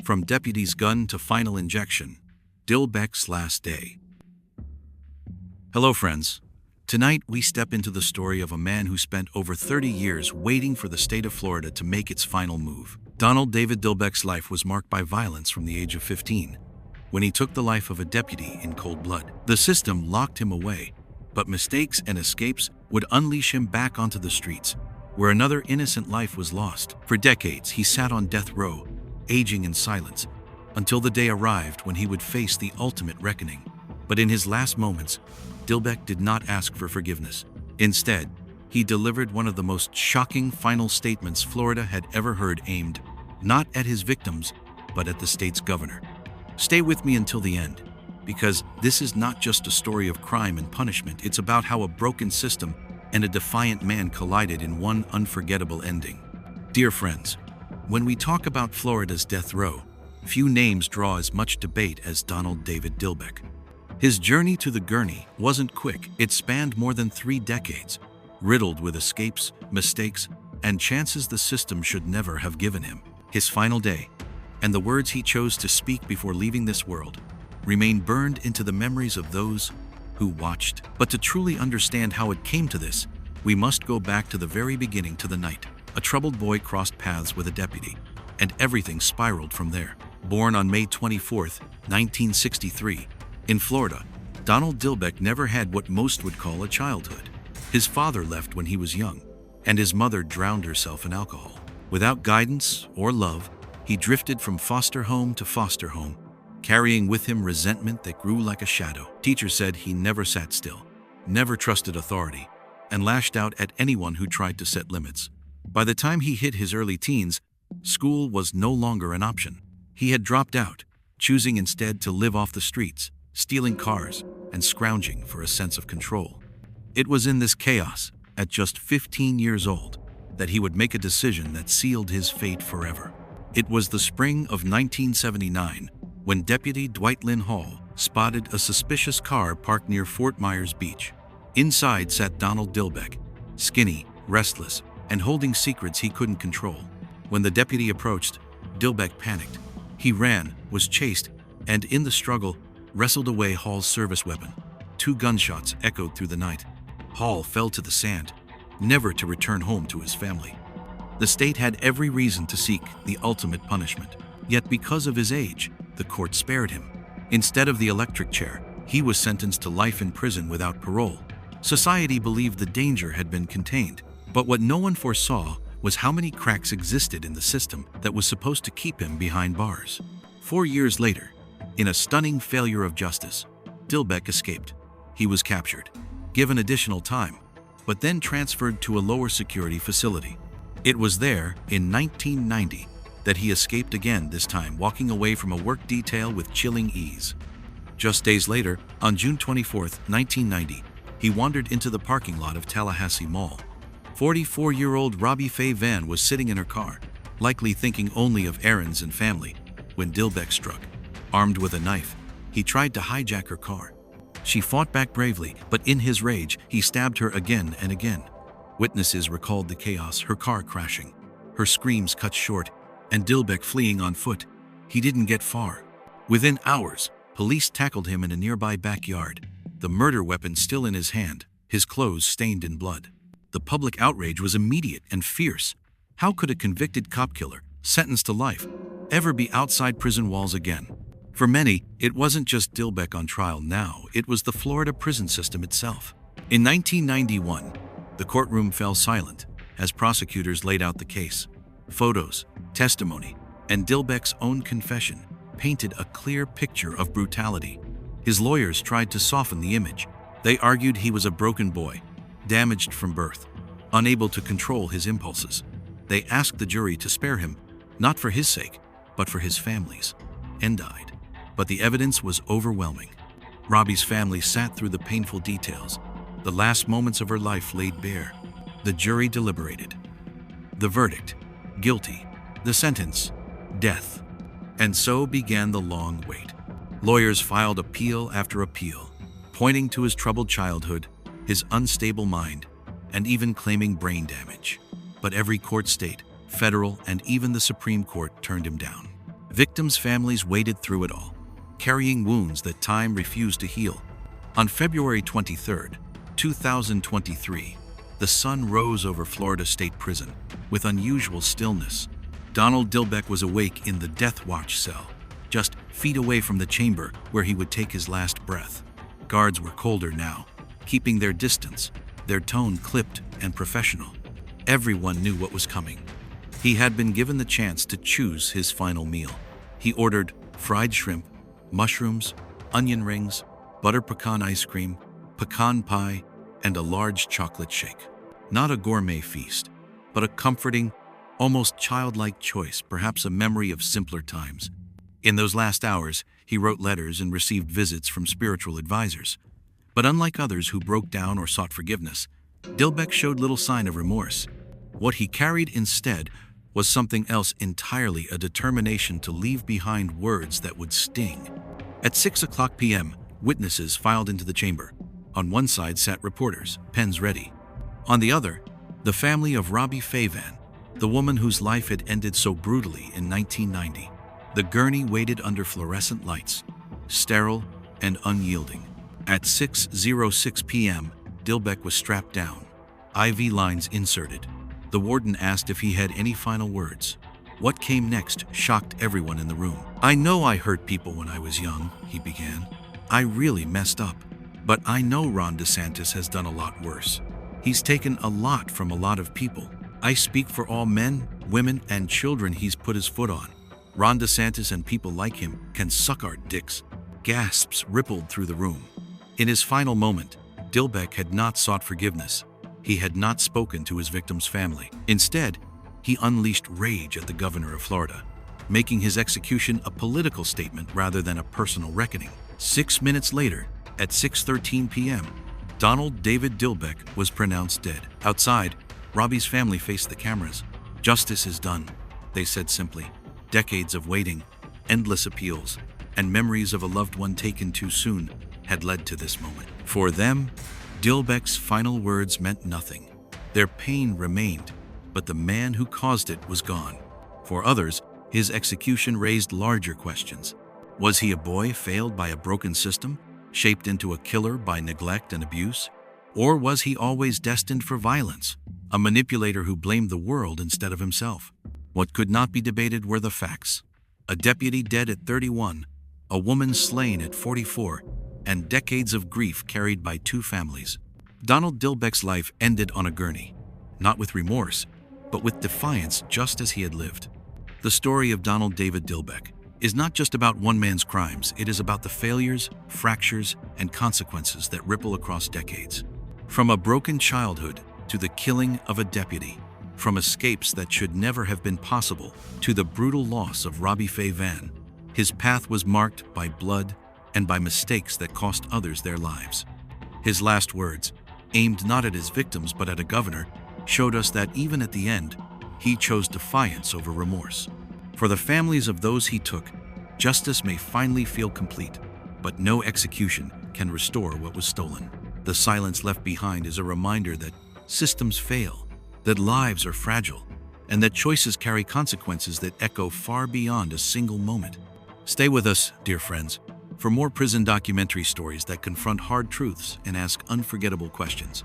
From deputy's gun to final injection, Dilbeck's last day. Hello friends. Tonight we step into the story of a man who spent over 30 years waiting for the state of Florida to make its final move. Donald David Dilbeck's life was marked by violence from the age of 15, when he took the life of a deputy in cold blood. The system locked him away, but mistakes and escapes would unleash him back onto the streets, where another innocent life was lost. For decades, he sat on death row, aging in silence, until the day arrived when he would face the ultimate reckoning. But in his last moments, Dilbeck did not ask for forgiveness. Instead, he delivered one of the most shocking final statements Florida had ever heard, aimed not at his victims, but at the state's governor. Stay with me until the end, because this is not just a story of crime and punishment. It's about how a broken system and a defiant man collided in one unforgettable ending. Dear friends, when we talk about Florida's death row, few names draw as much debate as Donald David Dilbeck. His journey to the gurney wasn't quick. It spanned more than 3 decades, riddled with escapes, mistakes, and chances the system should never have given him. His final day, and the words he chose to speak before leaving this world, remain burned into the memories of those who watched. But to truly understand how it came to this, we must go back to the very beginning, to the night a troubled boy crossed paths with a deputy, and everything spiraled from there. Born on May 24, 1963, in Florida, Donald Dilbeck never had what most would call a childhood. His father left when he was young, and his mother drowned herself in alcohol. Without guidance or love, he drifted from foster home to foster home, carrying with him resentment that grew like a shadow. Teachers said he never sat still, never trusted authority, and lashed out at anyone who tried to set limits. By the time he hit his early teens, school was no longer an option. He had dropped out, choosing instead to live off the streets, stealing cars, and scrounging for a sense of control. It was in this chaos, at just 15 years old, that he would make a decision that sealed his fate forever. It was the spring of 1979 when Deputy Dwight Lynn Hall spotted a suspicious car parked near Fort Myers Beach. Inside sat Donald Dilbeck, skinny, restless, and holding secrets he couldn't control. When the deputy approached, Dilbeck panicked. He ran, was chased, and in the struggle, wrestled away Hall's service weapon. 2 gunshots echoed through the night. Hall fell to the sand, never to return home to his family. The state had every reason to seek the ultimate punishment. Yet because of his age, the court spared him. Instead of the electric chair, he was sentenced to life in prison without parole. Society believed the danger had been contained, but what no one foresaw was how many cracks existed in the system that was supposed to keep him behind bars. 4 years later, in a stunning failure of justice, Dilbeck escaped. He was captured, given additional time, but then transferred to a lower security facility. It was there, in 1990, that he escaped again, this time walking away from a work detail with chilling ease. Just days later, on June 24, 1990, he wandered into the parking lot of Tallahassee Mall. 44-year-old Robbie Fay Vann was sitting in her car, likely thinking only of errands and family, when Dilbeck struck. Armed with a knife, he tried to hijack her car. She fought back bravely, but in his rage, he stabbed her again and again. Witnesses recalled the chaos, her car crashing, her screams cut short, and Dilbeck fleeing on foot. He didn't get far. Within hours, police tackled him in a nearby backyard, the murder weapon still in his hand, his clothes stained in blood. The public outrage was immediate and fierce. How could a convicted cop killer, sentenced to life, ever be outside prison walls again? For many, it wasn't just Dilbeck on trial now, it was the Florida prison system itself. In 1991, the courtroom fell silent as prosecutors laid out the case. Photos, testimony, and Dilbeck's own confession painted a clear picture of brutality. His lawyers tried to soften the image. They argued he was a broken boy, damaged from birth, unable to control his impulses. They asked the jury to spare him, not for his sake, but for his family's, and died. But the evidence was overwhelming. Robbie's family sat through the painful details. The last moments of her life laid bare. The jury deliberated. The verdict: guilty. The sentence: death. And so began the long wait. Lawyers filed appeal after appeal, pointing to his troubled childhood, his unstable mind, and even claiming brain damage. But every court, state, federal, and even the Supreme Court turned him down. Victims' families waded through it all, carrying wounds that time refused to heal. On February 23, 2023, the sun rose over Florida State Prison with unusual stillness. Donald Dilbeck was awake in the Deathwatch cell, just feet away from the chamber where he would take his last breath. Guards were colder now, keeping their distance, their tone clipped and professional. Everyone knew what was coming. He had been given the chance to choose his final meal. He ordered fried shrimp, mushrooms, onion rings, butter pecan ice cream, pecan pie, and a large chocolate shake. Not a gourmet feast, but a comforting, almost childlike choice, perhaps a memory of simpler times. In those last hours, he wrote letters and received visits from spiritual advisors. But unlike others who broke down or sought forgiveness, Dilbeck showed little sign of remorse. What he carried instead was something else entirely, a determination to leave behind words that would sting. At 6:00 p.m., witnesses filed into the chamber. On one side sat reporters, pens ready. On the other, the family of Robbie Fay Vann, the woman whose life had ended so brutally in 1990. The gurney waited under fluorescent lights, sterile and unyielding. At 6:06 p.m., Dilbeck was strapped down, IV lines inserted. The warden asked if he had any final words. What came next shocked everyone in the room. "I know I hurt people when I was young," he began. "I really messed up. But I know Ron DeSantis has done a lot worse. He's taken a lot from a lot of people. I speak for all men, women, and children he's put his foot on. Ron DeSantis and people like him can suck our dicks." Gasps rippled through the room. In his final moment, Dilbeck had not sought forgiveness. He had not spoken to his victim's family. Instead, he unleashed rage at the governor of Florida, making his execution a political statement rather than a personal reckoning. 6 minutes later, at 6:13 p.m., Donald David Dilbeck was pronounced dead. Outside, Robbie's family faced the cameras. "Justice is done," they said simply. Decades of waiting, endless appeals, and memories of a loved one taken too soon had led to this moment. For them, Dilbeck's final words meant nothing. Their pain remained, but the man who caused it was gone. For others, his execution raised larger questions. Was he a boy failed by a broken system, shaped into a killer by neglect and abuse? Or was he always destined for violence, a manipulator who blamed the world instead of himself? What could not be debated were the facts. A deputy dead at 31, a woman slain at 44, and decades of grief carried by two families. Donald Dilbeck's life ended on a gurney, not with remorse, but with defiance, just as he had lived. The story of Donald David Dilbeck is not just about one man's crimes, it is about the failures, fractures, and consequences that ripple across decades. From a broken childhood to the killing of a deputy, from escapes that should never have been possible to the brutal loss of Robbie Fay Vann, his path was marked by blood and by mistakes that cost others their lives. His last words, aimed not at his victims but at a governor, showed us that even at the end, he chose defiance over remorse. For the families of those he took, justice may finally feel complete, but no execution can restore what was stolen. The silence left behind is a reminder that systems fail, that lives are fragile, and that choices carry consequences that echo far beyond a single moment. Stay with us, dear friends, for more prison documentary stories that confront hard truths and ask unforgettable questions.